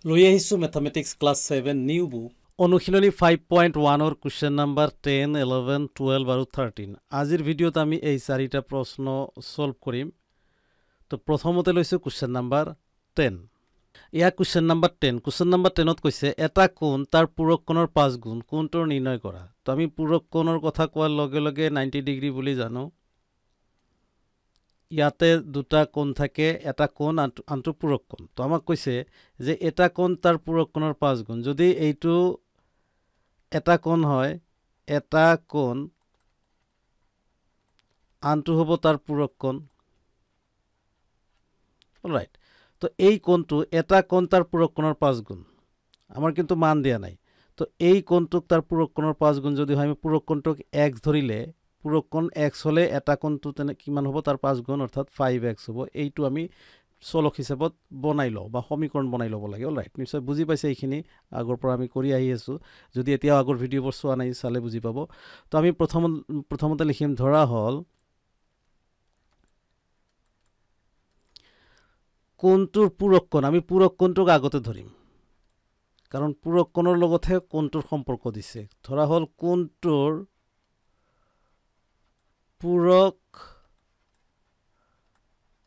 লৈ আহিছোঁ mathematics class 7 new book অনুশীলনী 5.1 কুৱেশ্যন নাম্বাৰ 10, 11, 12 আৰু 13। আজিৰ ভিডিঅ'ত আমি এই চাৰিটা প্ৰশ্ন সলভ কৰিম। তো প্ৰথমতে লৈছোঁ কুৱেশ্যন নাম্বাৰ 10। এয়া কুৱেশ্যন নাম্বাৰ 10। কুৱেশ্যন নাম্বাৰ 10ত কৈছে এটা কোণ তাৰ পূৰক কোণৰ 5 গুণ কোণটোৰ নিৰ্ণয় কৰা। তো আমি পূৰক কোণৰ কথা কোৱাৰ লগে লগে 90 ডিগ্ৰী বুলি জানো। ইয়াতে দুটা কোণ থাকে, এটা কোণ আনটো পূৰক কোণ। তো আমাক কৈছে যে এটা কোণ তাৰ পূৰক কোণৰ 5 গুণ। যদি এইটো এটা কোণ হয়, এটা কোণ আনটো হ'ব তাৰ পূৰক কোণ। অলৰাইট, তো এই কোণটো এটা কোণ তাৰ পূৰক কোণৰ 5 গুণ। আমাৰ কিন্তু মান দিয়া নাই। তো এই কোণটোক তাৰ পূৰক কোণৰ 5 গুণ যদি হয়, আমি পূৰক কোণটোক x ধৰিলে পূৰক কোণ x হ'লে এটা কোণটো তেনে কিমান হ'ব তাৰ 5 গুণ অৰ্থাৎ 5x হ'ব। এইটো আমি চলক হিচাপত বনাই লওঁ বা সমীকৰণ বনাই ল'ব লাগে। অলৰাইট, নিশ্চয় বুজি পাইছে এইখিনি, আগৰ পৰা আমি কৰি আহি আছোঁ। যদি এতিয়াও আগৰ ভিডিঅ'বোৰ চোৱা নাই চালে বুজি পাব। তো আমি প্ৰথমতে লিখিম ধৰা হ'ল কোণটোৰ পূৰক কোণ। আমি পূৰক কোণটোক আগতে ধৰিম, কাৰণ পূৰক কোণৰ লগতহে কোণটোৰ সম্পৰ্ক দিছে। ধৰা হ'ল কোণটোৰ পূৰক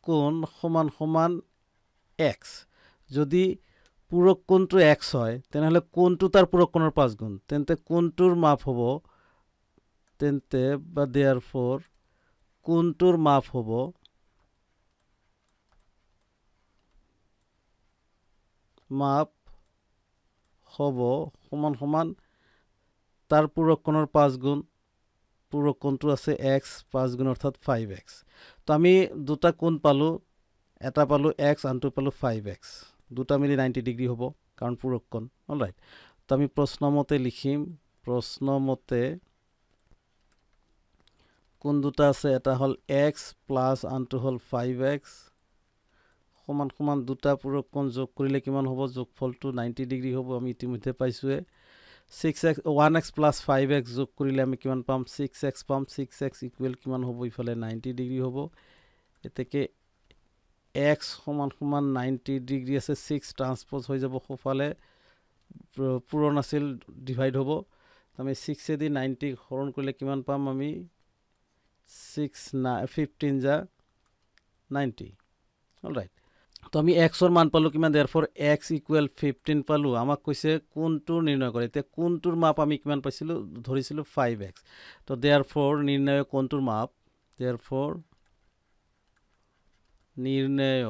কোণ সমান সমান x। যদি পূৰক কোণটো x হয়, তেনেহ'লে কোণটো তাৰ পূৰক কোণৰ 5 গুণ। তেন্তে কোণটোৰ মাপ হ'ব therefore কোণটোৰ মাপ হ'ব সমান সমান তাৰ পূৰক কোণৰ 5 গুণ। পূৰক কোণটো আছে x, 5 গুণ অৰ্থাৎ 5x। তো আমি দুটা কোণ পালোঁ, এটা পালোঁ x, আনটো পালোঁ 5x। দুটা মিলি 90 ডিগ্ৰী হ'ব, কাৰণ পূৰক কোণ। অলৰাইট, তো আমি প্ৰশ্নমতে লিখিম, প্ৰশ্নমতে কোণ দুটা আছে, এটা হ'ল x প্লাছ আনটো হ'ল 5x সমান সমান দুটা পূৰক কোণ যোগ কৰিলে কিমান হ'ব? যোগফলটো 90 ডিগ্ৰী হ'ব। আমি ইতিমধ্যে পাইছোঁৱে। 1x প্লাছ 5x যোগ কৰিলে আমি কিমান পাম? 6x পাম। 6x ইকুৱেল কিমান হ'ব? ইফালে 90 ডিগ্ৰী হ'ব। এতেকে x সমান সমান 90 ডিগ্ৰী আছে, 6 ট্ৰান্সপ'জ হৈ যাব সোঁফালে, পূৰণ আছিল, ডিভাইড হ'ব। আমি 6 দি 90 হৰণ কৰিলে কিমান পাম? আমি 15 যা 90। অলৰাইট, তো আমি এক্সৰ মান পালোঁ কিমান? therefore x ইকুৱেল 15 পালোঁ। আমাক কৈছে কোণটোৰ নিৰ্ণয় কৰে। এতিয়া কোণটোৰ মাপ আমি কিমান পাইছিলোঁ? ধৰিছিলোঁ 5x। তো therefore নিৰ্ণয় কোণটোৰ মাপ, therefore নিৰ্ণয়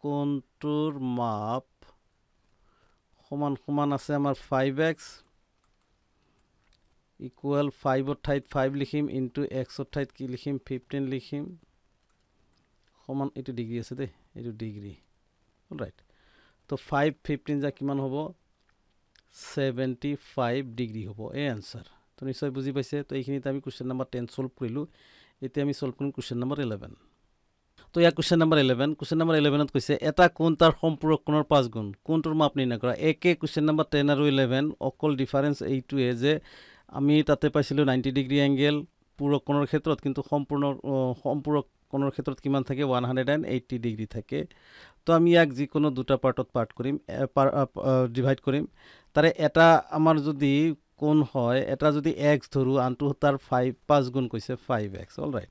কোণটোৰ মাপ সমান সমান আছে আমাৰ 5x ইকুৱেল 5ৰ ঠাইত 5 লিখিম, ইনটু এক্সৰ ঠাইত কি লিখিম? 15 লিখিম, সমান, এইটো ডিগ্ৰী আছে দেই, এইটো ডিগ্ৰী। অলৰাইট, তো 5 15 যা কিমান হ'ব? 75 ডিগ্ৰী হ'ব এই এনচাৰ। তো নিশ্চয় বুজি পাইছে। তো এইখিনিতে আমি কুৱেশ্যন নাম্বাৰ 10 চল্ভ কৰিলোঁ। এতিয়া আমি চল্ভ কৰিম কুৱেশ্যন নাম্বাৰ 11। তো ইয়াৰ কুৱেশ্যন নাম্বাৰ 11। কুৱেশ্যন নাম্বাৰ 11ত কৈছে এটা কোণ তাৰ সম্পূৰক কোণৰ 5 গুণ কোণটোৰ মাপ নিৰ্ণয় কৰা। একে কুৱেশ্যন নাম্বাৰ 10 আৰু 11, অকল ডিফাৰেঞ্চ এইটোৱে যে আমি তাতে পাইছিলোঁ 90 ডিগ্ৰী এংগেল পূৰক কোণৰ ক্ষেত্ৰত, কিন্তু সম্পূৰক কোণৰ ক্ষেত্ৰত কিমান থাকে? 180 ডিগ্ৰী থাকে। তো আমি ইয়াক যিকোনো দুটা পাৰ্টত ডিভাইড কৰিম। তাৰে এটা আমাৰ যদি কোণ হয়, এটা যদি x ধৰোঁ, আনটো তাৰ 5 গুণ কৈছে 5x। অলৰাইট,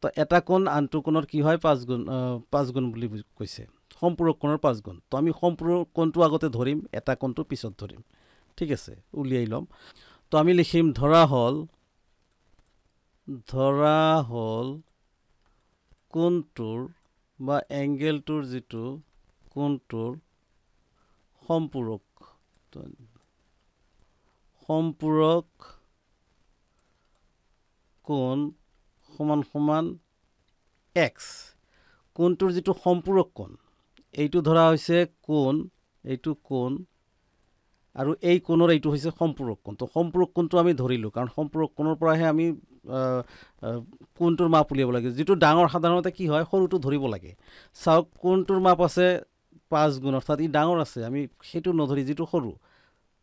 তো এটা কোণ আনটো কোণৰ কি হয়? 5 গুণ বুলি কৈছে, সম্পূৰক কোণৰ 5 গুণ। তো আমি সম্পূৰক কোণটো আগতে ধৰিম, এটা কোণটো পিছত ধৰিম। ঠিক আছে, উলিয়াই ল'ম। তো আমি লিখিম ধৰা হ'ল কোণটোৰ বা এংগেলটোৰ যিটো কোণটোৰ সম্পূৰক কোণ সমান সমান x। কোণটোৰ যিটো সম্পূৰক কোণ, এইটো ধৰা হৈছে কোণ, এইটো কোণ, আৰু এই কোণৰ এইটো হৈছে সম্পূৰক কোণ। তো সম্পূৰক কোণটো আমি ধৰিলোঁ, কাৰণ সম্পূৰক কোণৰ পৰাহে আমি কোণটোৰ মাপ উলিয়াব লাগে। যিটো ডাঙৰ সাধাৰণতে কি হয়? সৰুটো ধৰিব লাগে। চাওক, কোণটোৰ মাপ আছে 5 গুণ, অৰ্থাৎ ই ডাঙৰ আছে, আমি সেইটো নধৰি যিটো সৰু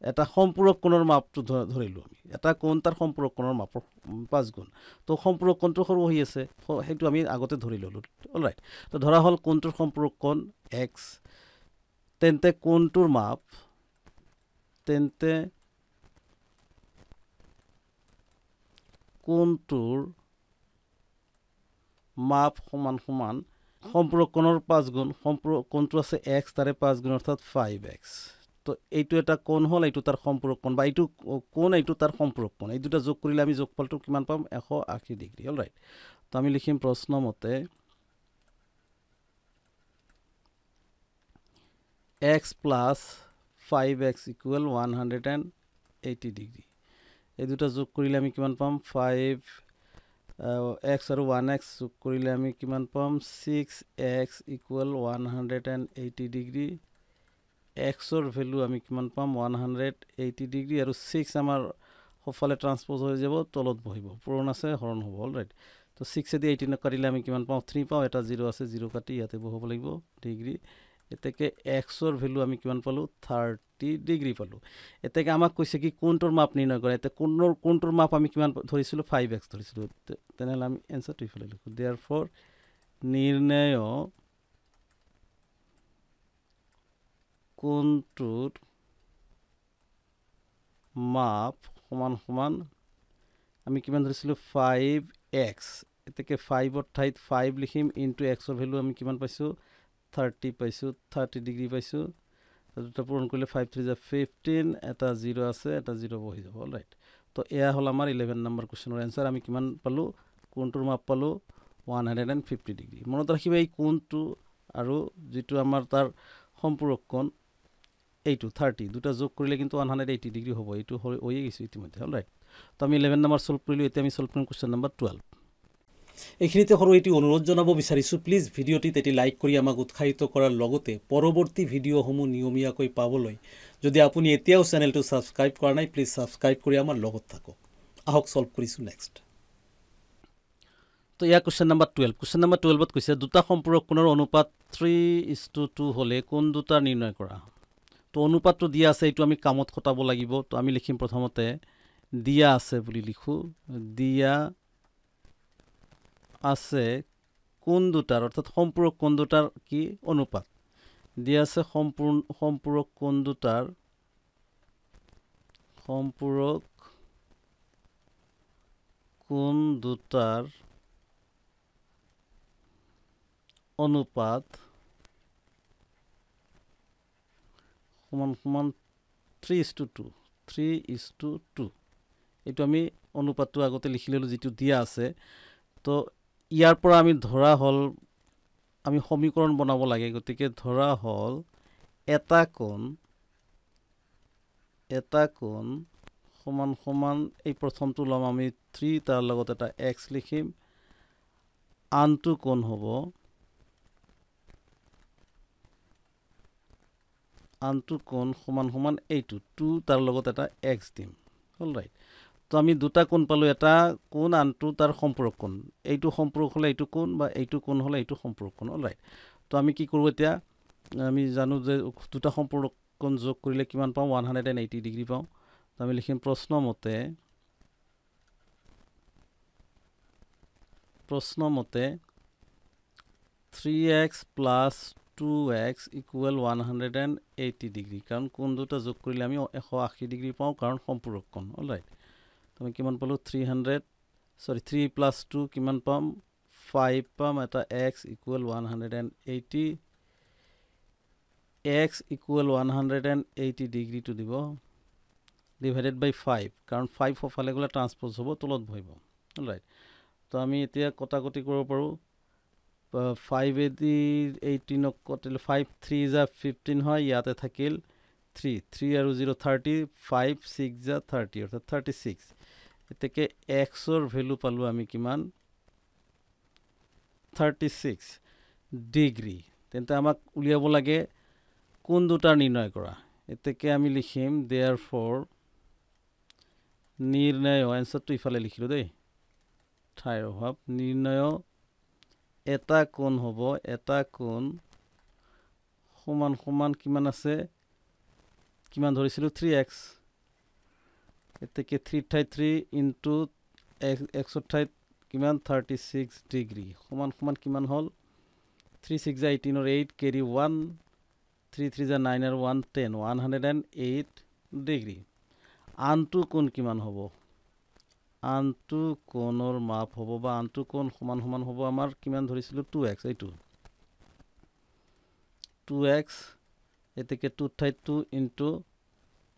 এটা সম্পূৰক কোণৰ মাপটো ধৰিলোঁ আমি এটা কোণ তাৰ সম্পূৰক কোণৰ মাপৰ 5 গুণ তো সম্পূৰক কোণটো সৰু হৈ আছে সেইটো আমি আগতে ধৰি ল'লোঁ অলৰাইট তো ধৰা হ'ল কোণটোৰ সম্পূৰক কোণ x তেন্তে কোণটোৰ মাপ তেন্তে কোণটোৰ মাপ সমান সমান সম্পূৰক কোণৰ 5 গুণ সম্পূৰক কোণটো আছে x তাৰে 5 গুণ অৰ্থাৎ 5x তো এইটো এটা কোণ হ'ল এইটো তাৰ সম্পূৰক কোণ বা এইটো কোণ এইটো তাৰ সম্পূৰক কোণ এই দুটা যোগ কৰিলে আমি যোগফলটো কিমান পাম 180 ডিগ্ৰী অলৰাইট তো আমি লিখিম প্ৰশ্ন মতে x plus 5x equal 180 degree এই দুটা যোগ কৰিলে আমি কিমান পাম 5x আৰু 1x যোগ কৰিলে আমি কিমান পাম 6x equal 180 ডিগ্ৰী x ৰ ভ্যালু আমি কিমান পাম 180 ডিগ্ৰী আৰু 6 আমাৰ সফালে ট্ৰান্সপোজ হৈ যাব তলত বহিব পূৰণ আছে হৰণ হ'ব অলৰাইট তো 6 এদি 18 কাটিলে আমি কিমান পাম 3 পাম এটা 0 আছে 0 কাটি ইয়াতে বহাব লাগিব ডিগ্ৰী এতেকে x ৰ ভ্যালু আমি কিমান পালো 30 ডিগ্ৰী পালো এতেকে আমাক কৈছে কি কোণটোৰ মাপ নিৰ্ণয় কৰা এতে কোণটোৰ মাপ আমি কিমান ধৰিছিলো 5x ধৰিছিলো তেনেহলে আমি এনসাৰটো ইফালে লিখো therefore নিৰ্ণয় কোণটোৰ মাপ সমান সমান আমি কিমান ধৰিছিলো 5x এতেকে 5 ৰ ঠাইত 5 লিখিম ইনটু x ৰ ভ্যালু আমি কিমান পাইছো 30 পাইছো 30 ডিগ্ৰী পাইছো দুটা পূৰণ কৰিলে 5 3 15 এটা 0 আছে এটা 0 বহি যাব অলৰাইট তো এয়া হল আমাৰ 11 নম্বৰ কোশ্চেনৰ আনসাৰ আমি কিমান পালো কোণটোৰ মাপ পালো 150 ডিগ্ৰী মনত ৰাখিবা এই কোণটো আৰু যেটো আমাৰ তাৰ সম্পূৰক কোণ এইটো 30 দুটা যোগ কৰিলে কিন্তু 180 ডিগ্ৰী হ'ব এইটো হৈয়ে গৈছে ইতিমধ্যে অলৰাইট তো আমি 11 নম্বৰ সলভ কৰিলো এতিয়া আমি সলভ কৰিম কোশ্চেন নম্বৰ 12 এইখিনিতে সৰু এটি অনুৰোধ জনাব বিচাৰিছো প্লিজ ভিডিওটিত এটি লাইক কৰি আমাক উৎসাহিত কৰাৰ লগতে পৰৱৰ্তী ভিডিওসমূহ নিয়মীয়াকৈ পাবলৈ যদি আপুনি এতিয়াও চেনেলটো সাবস্ক্ৰাইব কৰা নাই প্লিজ সাবস্ক্ৰাইব কৰি আমাৰ লগত থাকক আহক সলভ কৰিছো নেক্সট তো ইয়া কোশ্চেন নম্বৰ 12 কোশ্চেন নম্বৰ 12 ত কৈছে দুটা সম্পূৰক কোণৰ অনুপাত 3:2 হলে কোন দুটা নিৰ্ণয় কৰা তো অনুপাতটো দিয়া আছে এইটো আমি কামত খটাব লাগিব তো আমি লিখিম প্ৰথমতে দিয়া আছে বুলি লিখো দিয়া আছে কোন দুটাৰ অৰ্থাৎ সম্পূৰক কোন দুটাৰ কি অনুপাত দিয়া আছে সম্পূৰক কোন দুটাৰ অনুপাত সমান সমান 3:2 এইটো আমি অনুপাতটো আগতে লিখি ললো যেটো দিয়া আছে তো ইয়াৰ পৰা আমি ধৰা হল আমি সমীকৰণ বনাব লাগে গতিকে ধৰা হল এটা কোণ সমান সমান এই প্ৰথমটো লম আমি 3 তাৰ লগত এটা x লিখিম আনটো কোণ হ'ব আনটো কোণ সমান সমান এইটো 2 তাৰ লগত এটা x দিম অলৰাইট তো আমি দুটা কোণ পালো এটা কোণ আনটো তাৰ সম্পূৰক কোণ এইটো সম্পূৰক হলে এইটো কোণ বা এইটো কোণ হলে এইটো সম্পূৰক কোণ অলৰাইট তো আমি কি কৰো এতিয়া আমি জানো যে দুটা সম্পূৰক কোণ যোগ কৰিলে কিমান পাম 180 ডিগ্ৰী পাম তো আমি লিখিম প্ৰশ্ন মতে 3x plus 2x equal 180 degree কাৰণ কোণ দুটা যোগ কৰিলে আমি 180 ডিগ্ৰী পাওঁ কাৰণ সম্পূৰক কোণ অলৰাইট তো আমি কিমান পালো 3 plus 2 কিমান পাম 5 পাম এটা x equal 180 x equal 180 degree two দিব divided by 5 কাৰণ 5 সফালে গলে ট্ৰান্সপোজ হ'ব তলত বহিব অলৰাইট তো আমি এতিয়া কটাকটি কৰিব পাৰো 5 এদি 18 কটিলে 5 3 যা 15 হয় ইয়াতে থাকিল 3 আৰু 0 30 5 6 যা 30 অৰ্থাৎ 36 এতেকে x ৰ ভ্যালু পালো আমি কিমান 36 ডিগ্ৰী তেন্তে আমাক উলিয়াব লাগে কোন দুটা নিৰ্ণয় কৰা এতেকে আমি লিখিম therefore নিৰ্ণয় আনসাৰটো ইফালে লিখিলো দেই ঠাইৰ অভাৱ নিৰ্ণয় এটা কোণ হ'ব এটা কোণ সমান সমান কিমান আছে কিমান ধৰিছিলো 3x এতেকে 3 ঠাইত 3 ইনটু x ঠাইত কিমান 36 ডিগ্ৰী সমান সমান কিমান হ'ল 3 6 যা 18 or 8 carry 1 3 3 যা 9 or 1 10 108 ডিগ্ৰী আনটো কোণ কিমান হ'ব আনটো কোণৰ মাপ হ'ব বা আনটো কোণ সমান সমান হ'ব আমাৰ কিমান ধৰিছিলো 2x এইটো 2x এতেকে 2 ঠাইত 2 ইনটু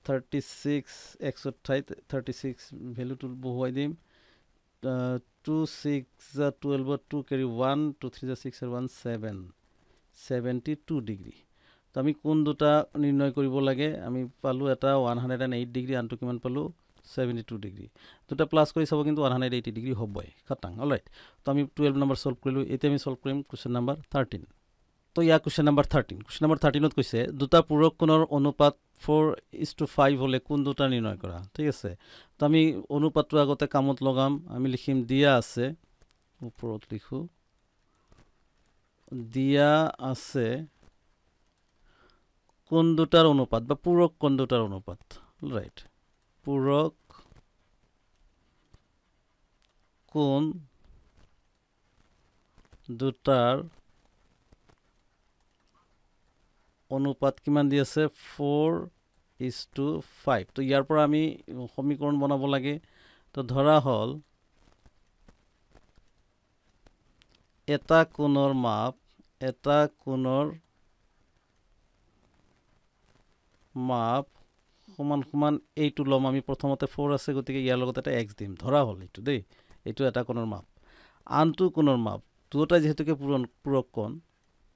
36 x ঠাইত 36 ভ্যালুটো বহুৱাই দিম 2 6 যা 12 2 carry 1 2 3 যা 6 or 1 7 72 ডিগ্ৰী তো আমি কোন দুটা নিৰ্ণয় কৰিব লাগে আমি পালো এটা 108 ডিগ্ৰী আনটো কিমান পালো 72 ডিগ্ৰী দুটা প্লাস কৰি চাব কিন্তু 180 ডিগ্ৰী হ'বই খাটাং অলৰাইট তো আমি 12 নম্বৰ সলভ কৰিলো এতিয়া আমি সলভ কৰিম কোৱেশ্চন নম্বৰ 13 তো ইয়া কোৱেশ্চন নম্বৰ 13 কোৱেশ্চন নম্বৰ 13 ত কৈছে দুটা পূৰক কোণৰ অনুপাত 4:5 হলে কোন দুটা নিৰ্ণয় কৰা ঠিক আছে তো আমি অনুপাতটো আগতে কামত লগাম আমি লিখিম দিয়া আছে ওপৰত লিখো দিয়া আছে কোন দুটাৰ অনুপাত বা পূৰক কোন দুটাৰ অনুপাত ৰাইট পূৰক কোন দুটাৰ অনুপাত কিমান দি আছে 4:5 তো ইয়াৰ পৰা আমি সমীকৰণ বনাব লাগে তো ধৰা হল এটা কোণৰ মাপ সমান সমান এইটো লম আমি প্ৰথমতে 4 আছে গতিকে ইয়াৰ লগত এটা x দিম ধৰা হল এইটো দেই এইটো এটা কোণৰ মাপ আনটো কোণৰ মাপ দুটা যেহেতুকে পূৰক কোণ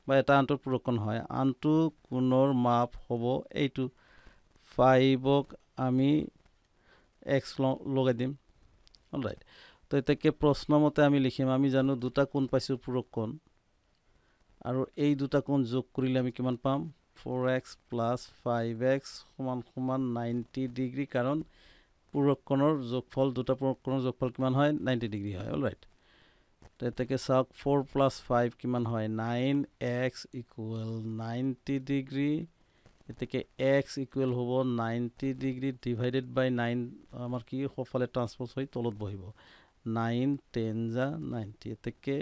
বা এটা আনটোৰ পূৰক কোণ হয় আনটো কোণৰ মাপ হ'ব এইটো 5ক আমি x লগাই দিম অলৰাইট তো এটাকে প্ৰশ্ন মতে আমি লিখিম আমি জানো দুটা কোণ পাইছো পূৰক কোণ আৰু এই দুটা কোণ যোগ কৰিলে আমি কিমান পাম 4x plus 5x সমান সমান 90 ডিগ্ৰী কাৰণ পূৰক কোণৰ যোগফল দুটা পূৰক কোণৰ যোগফল কিমান হয় 90 ডিগ্ৰী হয় অলৰাইট তো এটাকে চাওক 4 plus 5 কিমান হয় 9x equal 90 ডিগ্ৰী এটাকে x equal হ'ব 90 ডিগ্ৰী divided by 9 আমাৰ কি সফালে ট্ৰান্সপোজ হৈ তলত বহিব 9 10 যা 90 এটাকে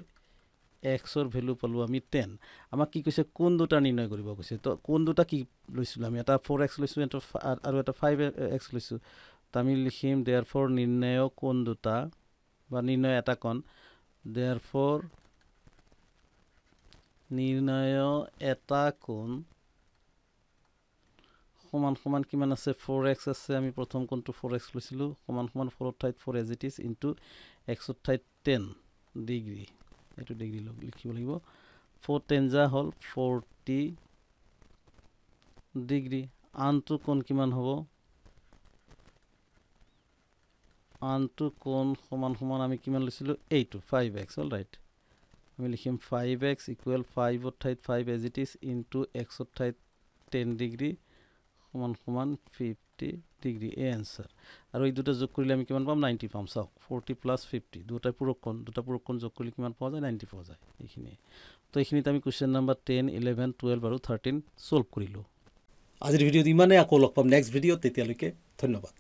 x or ভ্যালু পালো আমি 10 আমাক কি কৈছে কোন দুটা নিৰ্ণয় কৰিব কৈছে তো কোন দুটা কি লৈছিল আমি এটা 4x লৈছো আৰু এটা 5x লৈছো তো আমি লিখিম therefore নিৰ্ণয় কোন দুটা বা নিৰ্ণয় এটা কোণ therefore নিৰ্ণয় এটা কোণ সমান সমান কিমান আছে 4x আছে আমি প্ৰথম কোণটো 4x লৈছিলো সমান সমান 4 ঠাইত 4 as it is into x ঠাইত 10 ডিগ্ৰী এটো ডিগ্ৰী লিখিব লাগিব 4 10 যা হল 40 ডিগ্ৰী আনটো কোণ কিমান হ'ব আনটো কোণ সমান সমান আমি কিমান লৈছিলো এইটো 5x অলৰাইট আমি লিখিম 5x equal 5 ঠাইত 5 as it is into x ঠাইত 10 ডিগ্ৰী সমান সমান 50 ডিগ্ৰী এই आंसर আৰু এই দুটা যোগ কৰিলে আমি কিমান পাম 90 পাম চাওক 40 plus 50 দুটা পূৰক কোণ যোগ কৰিলে কিমান পোৱা যায় 90 পোৱা যায় এইখিনি তো এইখিনিত আমি কোৱেশ্চন নম্বৰ 10 11 12 আৰু 13 সলভ কৰিলো আজিৰ ভিডিঅ'ত ইমানে আকৌ লগ পাম নেক্সট ভিডিঅ'ত তেতিয়ালৈকে ধন্যবাদ